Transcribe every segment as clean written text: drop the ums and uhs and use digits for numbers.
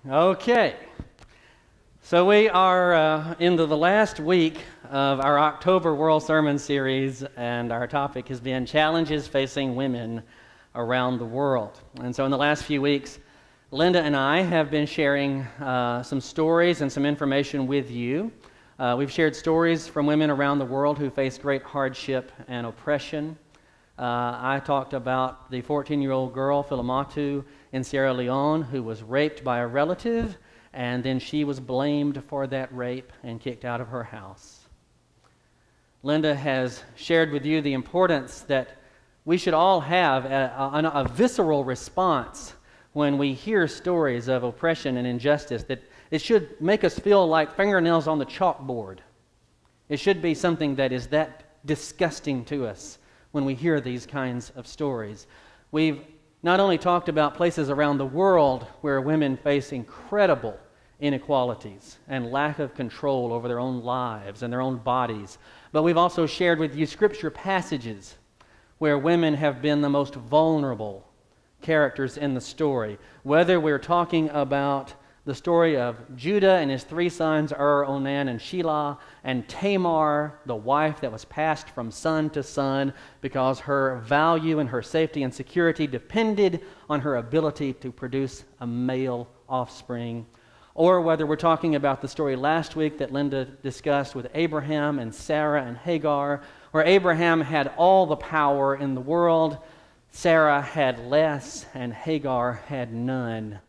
Okay, so we are into the last week of our October World Sermon Series, and our topic has been Challenges Facing Women Around the World. And so in the last few weeks, Linda and I have been sharing some stories and some information with you. We've shared stories from women around the world who face great hardship and oppression. I talked about the 14-year-old girl, Filimatu, in Sierra Leone, who was raped by a relative, and then she was blamed for that rape and kicked out of her house. Linda has shared with you the importance that we should all have a visceral response when we hear stories of oppression and injustice, that it should make us feel like fingernails on the chalkboard. It should be something that is that disgusting to us when we hear these kinds of stories. We've not only talked about places around the world where women face incredible inequalities and lack of control over their own lives and their own bodies, but we've also shared with you scripture passages where women have been the most vulnerable characters in the story. Whether we're talking about the story of Judah and his three sons, Onan, and Shelah, and Tamar, the wife that was passed from son to son because her value and her safety and security depended on her ability to produce a male offspring. Or whether we're talking about the story last week that Linda discussed with Abraham and Sarah and Hagar, where Abraham had all the power in the world, Sarah had less, and Hagar had none.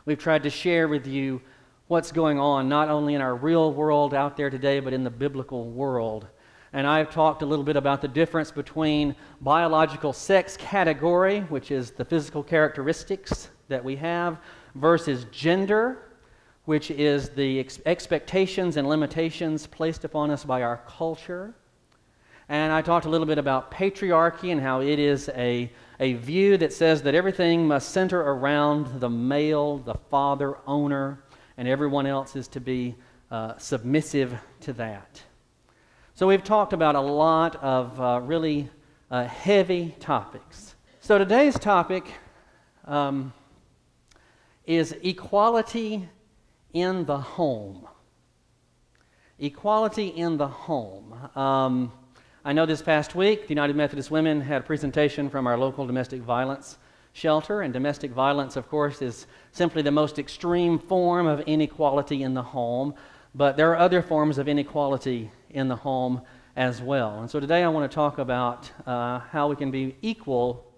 We've tried to share with you what's going on, not only in our real world out there today, but in the biblical world. And I've talked a little bit about the difference between biological sex category, which is the physical characteristics that we have, versus gender, which is the expectations and limitations placed upon us by our culture. And I talked a little bit about patriarchy and how it is a view that says that everything must center around the male, the father, owner, and everyone else is to be submissive to that. So we've talked about a lot of really heavy topics. So today's topic is equality in the home. Equality in the home. I know this past week, the United Methodist Women had a presentation from our local domestic violence shelter, and domestic violence, of course, is simply the most extreme form of inequality in the home, but there are other forms of inequality in the home as well. And so today I want to talk about how we can be equal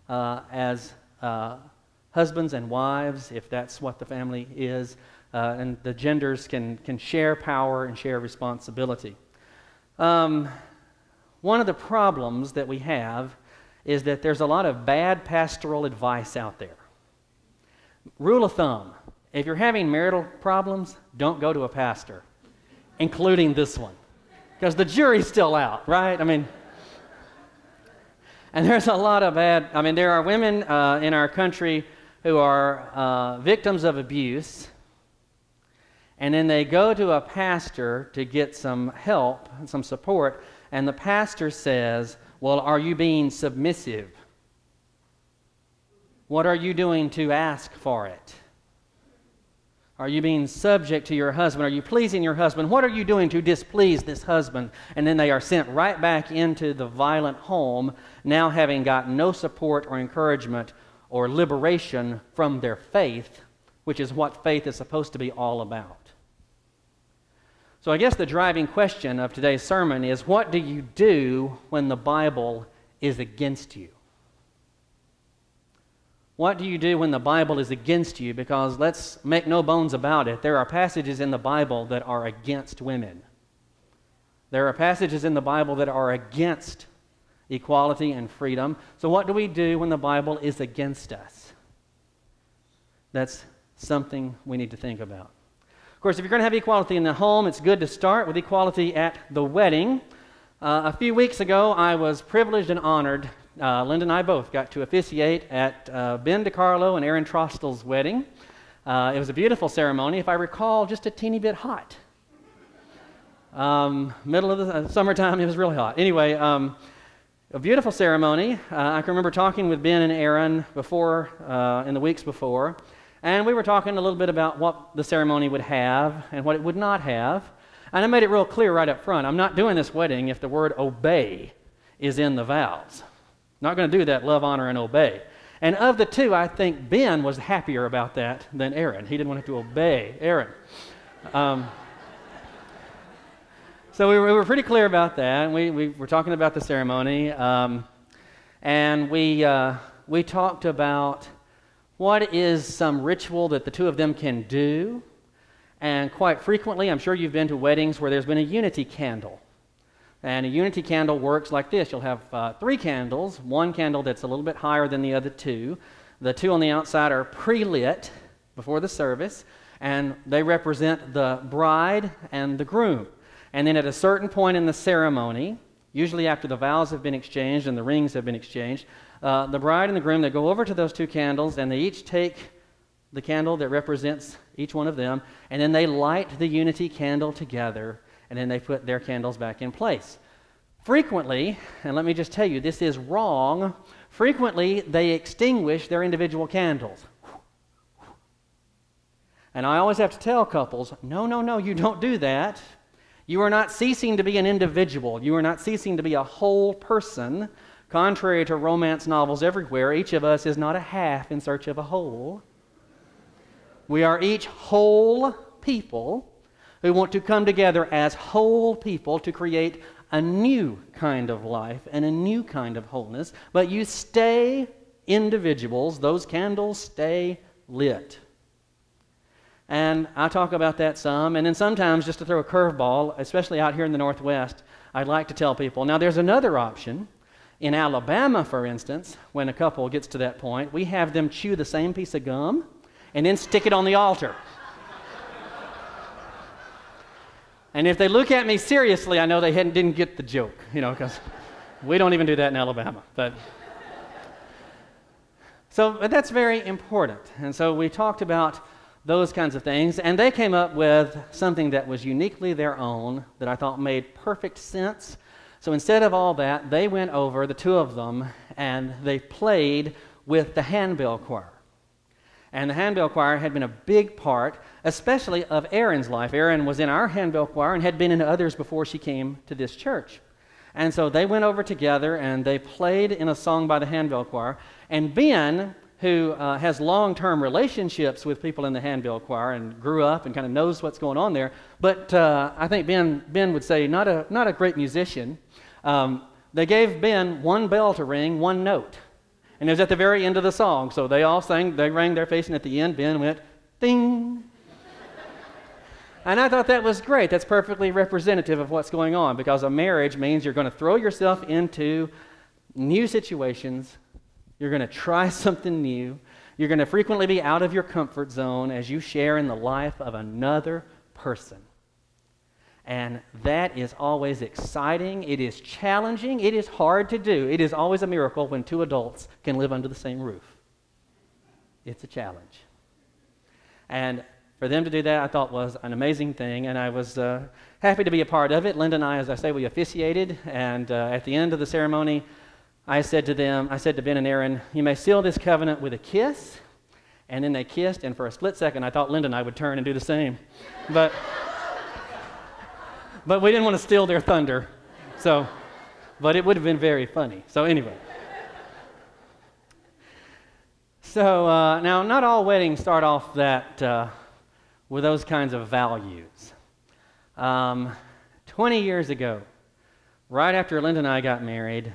as husbands and wives, if that's what the family is, and the genders can share power and share responsibility. One of the problems that we have is that there's a lot of bad pastoral advice out there. Rule of thumb, if you're having marital problems, don't go to a pastor, including this one, because the jury's still out, right? And there's a lot of there are women in our country who are victims of abuse, and then they go to a pastor to get some help and some support, and the pastor says, well, are you being submissive? What are you doing to ask for it? Are you being subject to your husband? Are you pleasing your husband? What are you doing to displease this husband? And then they are sent right back into the violent home, now having got no support or encouragement or liberation from their faith, which is what faith is supposed to be all about. So I guess the driving question of today's sermon is, what do you do when the Bible is against you? What do you do when the Bible is against you? Because let's make no bones about it, there are passages in the Bible that are against women. There are passages in the Bible that are against equality and freedom. So what do we do when the Bible is against us? That's something we need to think about. Of course, if you're going to have equality in the home, it's good to start with equality at the wedding. A few weeks ago, I was privileged and honored. Linda and I both got to officiate at Ben DiCarlo and Erin Trostel's wedding. It was a beautiful ceremony, if I recall, just a teeny bit hot. Middle of the summertime, it was really hot. Anyway, a beautiful ceremony. I can remember talking with Ben and Erin before, in the weeks before, And we were talking a little bit about what the ceremony would have and what it would not have. And I made it real clear right up front. I'm not doing this wedding if the word obey is in the vows. Not going to do that, love, honor, and obey. And of the two, I think Ben was happier about that than Aaron. He didn't want to obey Aaron. So we were pretty clear about that. We were talking about the ceremony. And we talked about what is some ritual that the two of them can do. And quite frequently, I'm sure you've been to weddings where there's been a unity candle. And a unity candle works like this. You'll have 3 candles, one candle that's a little bit higher than the other 2. The 2 on the outside are pre-lit before the service, and they represent the bride and the groom. And then at a certain point in the ceremony, usually after the vows have been exchanged and the rings have been exchanged, the bride and the groom, they go over to those 2 candles, and they each take the candle that represents each one of them, and then they light the unity candle together, and then they put their candles back in place. Frequently, and let me just tell you, this is wrong, frequently they extinguish their individual candles. And I always have to tell couples, no, you don't do that. You are not ceasing to be an individual. You are not ceasing to be a whole person. Contrary to romance novels everywhere, each of us is not a half in search of a whole. We are each whole people who want to come together as whole people to create a new kind of life and a new kind of wholeness. But you stay individuals. Those candles stay lit. And I talk about that some. And then sometimes, just to throw a curveball, especially out here in the Northwest, I'd like to tell people, now there's another option. In Alabama, for instance, when a couple gets to that point, we have them chew the same piece of gum and then stick it on the altar. And if they look at me seriously, I know they didn't get the joke, because we don't even do that in Alabama. But that's very important. And so we talked about those kinds of things, and they came up with something that was uniquely their own that I thought made perfect sense. So instead of all that, they went over, the 2 of them, and they played with the handbell choir. And the handbell choir had been a big part, especially of Erin's life. Erin was in our handbell choir and had been in others before she came to this church. And so they went over together and they played in a song by the handbell choir. And Ben, who has long-term relationships with people in the handbell choir and grew up and kind of knows what's going on there, but I think Ben would say not a great musician. They gave Ben one bell to ring, one note. And it was at the very end of the song. So they all sang, they rang their face, and at the end, Ben went, ding. And I thought that was great. That's perfectly representative of what's going on, because a marriage means you're going to throw yourself into new situations. You're going to try something new. You're going to frequently be out of your comfort zone as you share in the life of another person. And that is always exciting. It is challenging. It is hard to do. It is always a miracle when 2 adults can live under the same roof. It's a challenge. And for them to do that, I thought was an amazing thing, and I was happy to be a part of it. Linda and I, as I say, we officiated, and at the end of the ceremony, I said to Ben and Erin, you may seal this covenant with a kiss. And then they kissed, and for a split second, I thought Linda and I would turn and do the same. But we didn't want to steal their thunder, but it would have been very funny. So anyway. So now, not all weddings start off with those kinds of values. 20 years ago, right after Linda and I got married,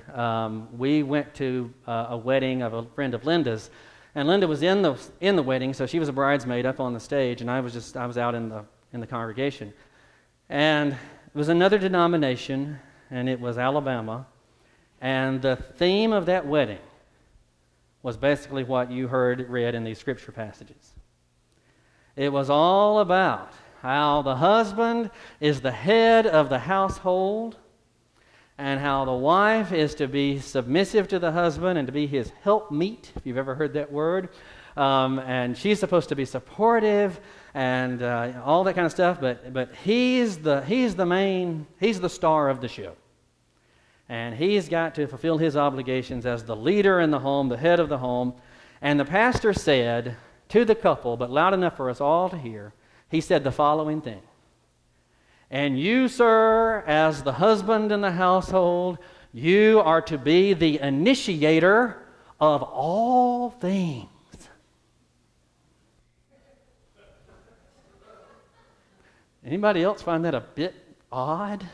we went to a wedding of a friend of Linda's, and Linda was in the wedding, so she was a bridesmaid up on the stage, and I was out in the congregation. And it was another denomination, and it was Alabama, and the theme of that wedding was basically what you heard read in these scripture passages. It was all about how the husband is the head of the household, and how the wife is to be submissive to the husband and to be his helpmeet, if you've ever heard that word. And she's supposed to be supportive and all that kind of stuff, but he's the star of the show. And he's got to fulfill his obligations as the leader in the home, the head of the home. And the pastor said, to the couple, but loud enough for us all to hear. He said the following thing: "And you, sir, as the husband in the household, you are to be the initiator of all things." Anybody else find that a bit odd?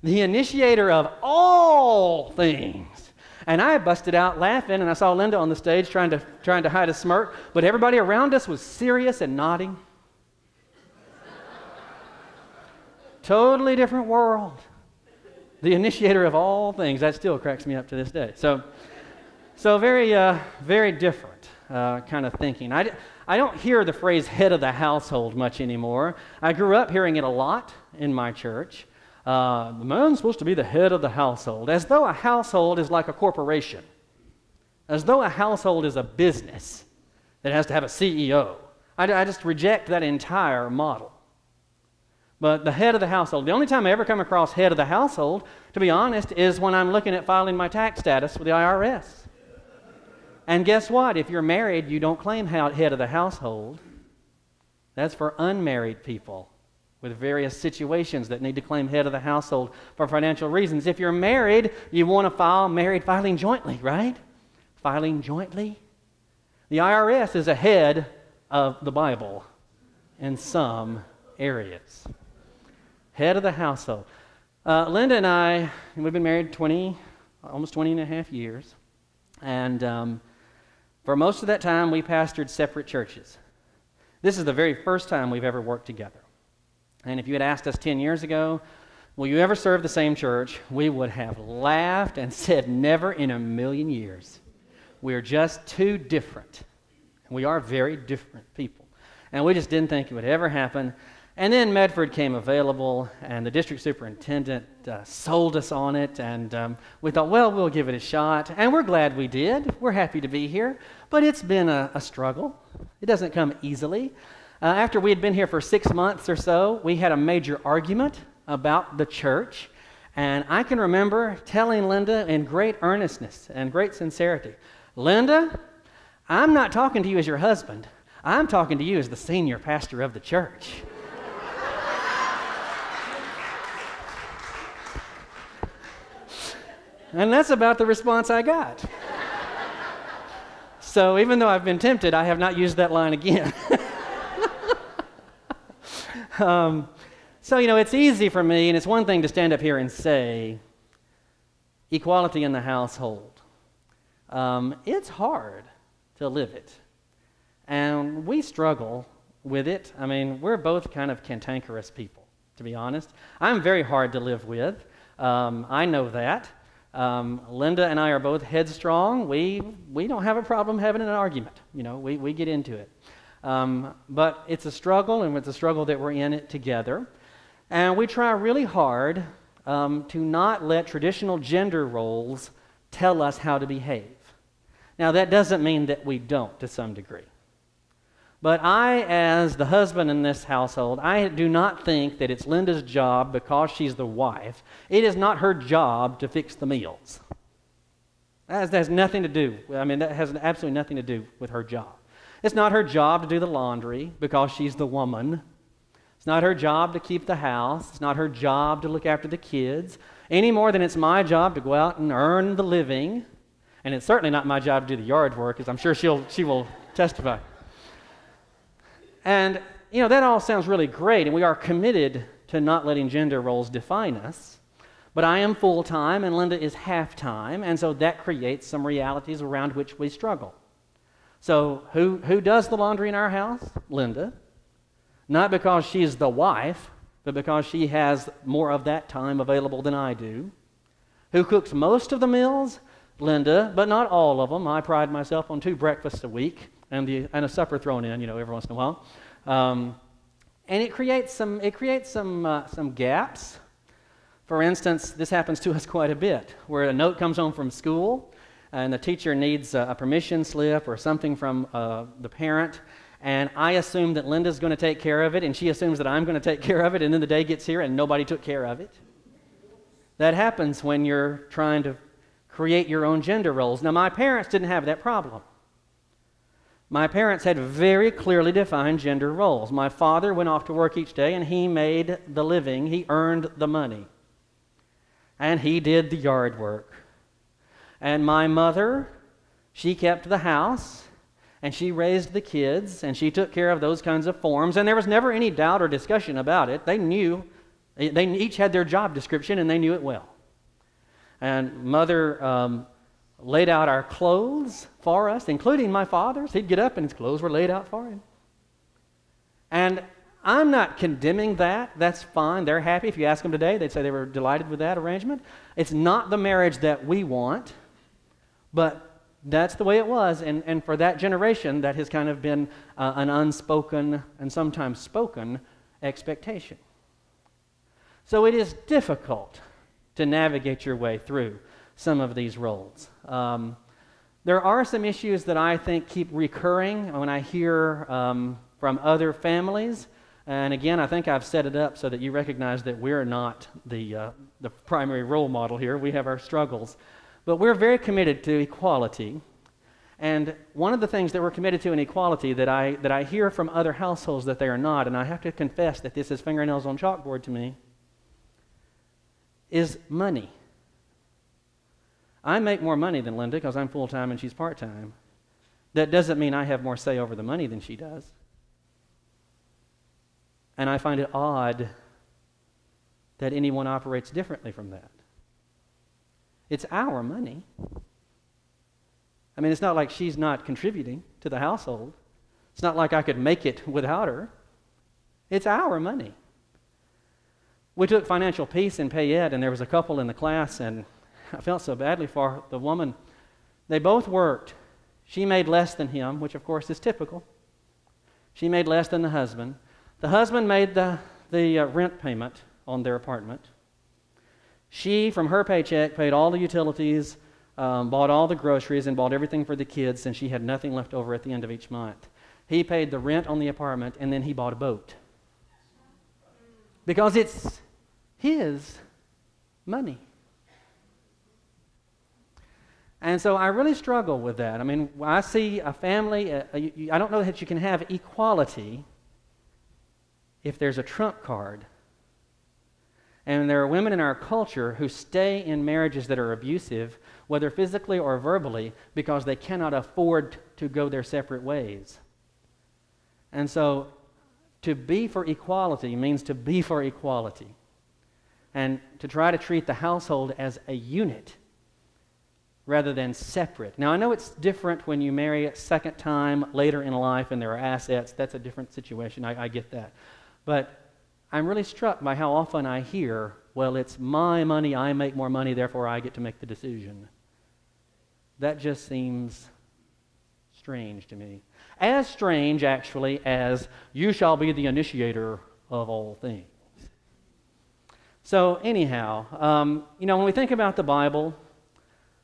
The initiator of all things. And I busted out laughing, and I saw Linda on the stage trying to hide a smirk, but everybody around us was serious and nodding. Totally different world. The initiator of all things. That still cracks me up to this day. So very different kind of thinking. I don't hear the phrase head of the household much anymore. I grew up hearing it a lot in my church. The man's supposed to be the head of the household, as though a household is like a corporation, as though a household is a business that has to have a CEO. I just reject that entire model. But the head of the household, the only time I ever come across head of the household, to be honest, is when I'm looking at filing my tax status with the IRS. And guess what? If you're married, you don't claim head of the household. That's for unmarried people with various situations that need to claim head of the household for financial reasons. If you're married, you want to file married filing jointly, right? Filing jointly. The IRS is ahead of the Bible in some areas. Head of the household. Linda and I, we've been married almost 20 and a half years. And for most of that time, we pastored separate churches. This is the very first time we've ever worked together. And if you had asked us 10 years ago, will you ever serve the same church, we would have laughed and said, never in a million years. We're just too different. We are very different people. And we just didn't think it would ever happen. And then Medford came available, and the district superintendent sold us on it, and we thought, well, we'll give it a shot. And we're glad we did. We're happy to be here. But it's been a struggle. It doesn't come easily. After we had been here for 6 months or so, we had a major argument about the church. And I can remember telling Linda in great earnestness and great sincerity, "Linda, I'm not talking to you as your husband. I'm talking to you as the senior pastor of the church." And that's about the response I got. So even though I've been tempted, I have not used that line again. So, it's easy for me, and it's one thing to stand up here and say, equality in the household. It's hard to live it. And we struggle with it. I mean, we're both kind of cantankerous people, to be honest. I'm very hard to live with. I know that. Linda and I are both headstrong. We don't have a problem having an argument. We get into it. But it's a struggle, and it's a struggle that we're in it together. And we try really hard to not let traditional gender roles tell us how to behave. Now, that doesn't mean that we don't to some degree. But I, as the husband in this household, I do not think that it's Linda's job, because she's the wife, it is not her job to fix the meals. That has nothing to do, that has absolutely nothing to do with her job. It's not her job to do the laundry, because she's the woman. It's not her job to keep the house. It's not her job to look after the kids, any more than it's my job to go out and earn the living. And it's certainly not my job to do the yard work, as I'm sure she will testify. And, that all sounds really great, and we are committed to not letting gender roles define us. But I am full-time, and Linda is half-time, and so that creates some realities around which we struggle. So who does the laundry in our house? Linda. Not because she's the wife, but because she has more of that time available than I do. Who cooks most of the meals? Linda, but not all of them. I pride myself on 2 breakfasts a week and a supper thrown in, every once in a while. And it creates some gaps. For instance, this happens to us quite a bit, where a note comes home from school, and the teacher needs a permission slip or something from the parent, and I assume that Linda's going to take care of it, and she assumes that I'm going to take care of it, and then the day gets here and nobody took care of it. That happens when you're trying to create your own gender roles. Now, my parents didn't have that problem. My parents had very clearly defined gender roles. My father went off to work each day, and he made the living. He earned the money. And he did the yard work. And my mother, she kept the house, and she raised the kids, and she took care of those kinds of forms. And there was never any doubt or discussion about it. They knew, they each had their job description, and they knew it well. And Mother laid out our clothes for us, including my father's. He'd get up and his clothes were laid out for him. And I'm not condemning that. That's fine. They're happy. If you ask them today, they'd say they were delighted with that arrangement. It's not the marriage that we want, but that's the way it was. And for that generation, that has kind of been an unspoken and sometimes spoken expectation. So it is difficult to navigate your way through some of these roles. There are some issues that I think keep recurring when I hear from other families. And again, I think I've set it up so that you recognize that we're not the primary role model here. We have our struggles. But we're very committed to equality. And one of the things that we're committed to in equality that I hear from other households that they are not, and I have to confess that this is fingernails on chalkboard to me, is money. I make more money than Linda because I'm full-time and she's part-time. That doesn't mean I have more say over the money than she does. And I find it odd that anyone operates differently from that. It's our money. I mean, it's not like she's not contributing to the household. It's not like I could make it without her. It's our money. We took financial peace in Payette, and there was a couple in the class, and I felt so badly for the woman. They both worked. She made less than him, which of course is typical. She made less than the husband. The husband made the rent payment on their apartment. She, from her paycheck, paid all the utilities, bought all the groceries, and bought everything for the kids, and she had nothing left over at the end of each month. He paid the rent on the apartment, and then he bought a boat. Because it's his money. And so I really struggle with that. I mean, I see a family, I don't know that you can have equality if there's a trump card. And there are women in our culture who stay in marriages that are abusive, whether physically or verbally, because they cannot afford to go their separate ways. And so to be for equality means to be for equality. And to try to treat the household as a unit rather than separate. Now, I know it's different when you marry a second time later in life and there are assets. That's a different situation. I get that. But I'm really struck by how often I hear, well, it's my money, I make more money, therefore I get to make the decision. That just seems strange to me. As strange, actually, as you shall be the initiator of all things. So anyhow, when we think about the Bible,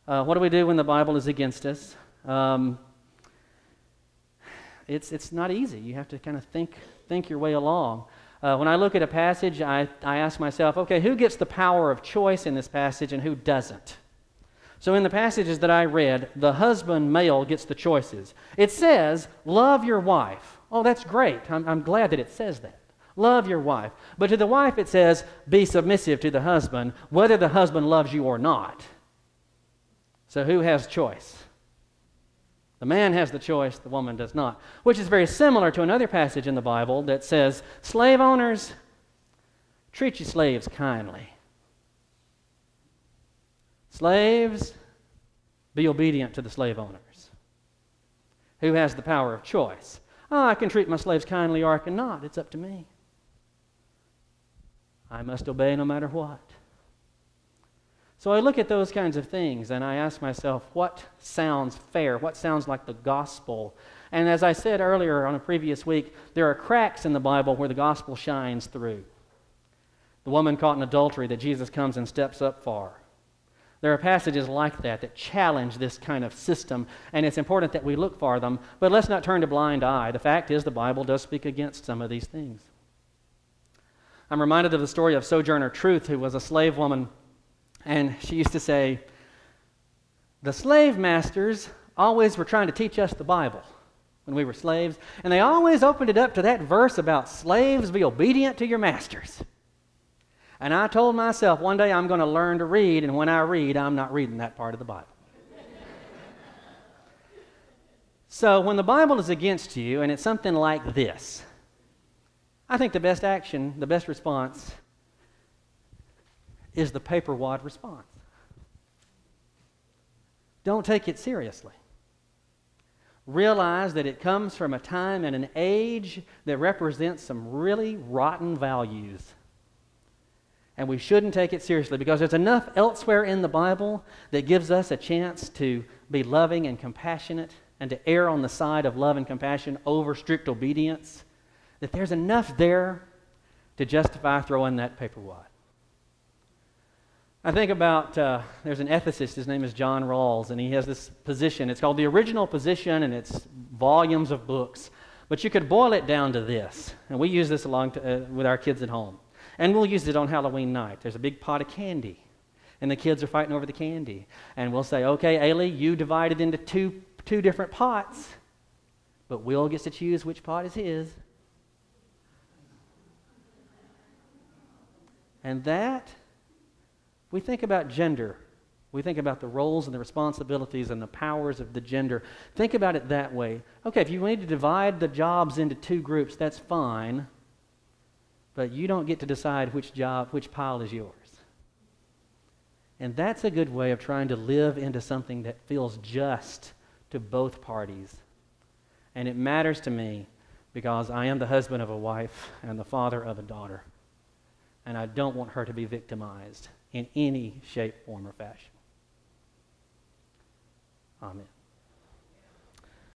what do we do when the Bible is against us? It's not easy. You have to kind of think your way along. When I look at a passage, I ask myself, okay, who gets the power of choice in this passage and who doesn't? So in the passages that I read, the husband, male, gets the choices. It says, love your wife. Oh, that's great. I'm glad that it says that. Love your wife. But to the wife it says, be submissive to the husband, whether the husband loves you or not. So who has choice? The man has the choice, the woman does not. Which is very similar to another passage in the Bible that says, slave owners, treat your slaves kindly. Slaves, be obedient to the slave owners. Who has the power of choice? Oh, I can treat my slaves kindly or I cannot. It's up to me. I must obey no matter what. So I look at those kinds of things and I ask myself, what sounds fair? What sounds like the gospel? And as I said earlier on a previous week, there are cracks in the Bible where the gospel shines through. The woman caught in adultery that Jesus comes and steps up for. There are passages like that challenge this kind of system, and it's important that we look for them, but let's not turn a blind eye. The fact is the Bible does speak against some of these things. I'm reminded of the story of Sojourner Truth, who was a slave woman, and she used to say, the slave masters always were trying to teach us the Bible. when we were slaves, and they always opened it up to that verse about slaves be obedient to your masters. And I told myself one day I'm going to learn to read, and when I read, I'm not reading that part of the Bible. So when the Bible is against you, and it's something like this, I think the best action, the best response, is the paper wad response. Don't take it seriously. Realize that it comes from a time and an age that represents some really rotten values. And we shouldn't take it seriously because there's enough elsewhere in the Bible that gives us a chance to be loving and compassionate and to err on the side of love and compassion over strict obedience, that there's enough there to justify throwing that paper wad. I think about, there's an ethicist, his name is John Rawls, and he has this position. It's called the original position, and it's volumes of books. But you could boil it down to this, and we use this with our kids at home. And we'll use it on Halloween night. There's a big pot of candy, and the kids are fighting over the candy. And we'll say, okay, Ailey, you divided into two different pots, but Will gets to choose which pot is his. And that, we think about gender. We think about the roles and the responsibilities and the powers of the gender. Think about it that way. Okay, if you need to divide the jobs into two groups, that's fine, but you don't get to decide which pile is yours. And that's a good way of trying to live into something that feels just to both parties. And it matters to me because I am the husband of a wife and the father of a daughter. And I don't want her to be victimized in any shape, form, or fashion. Amen.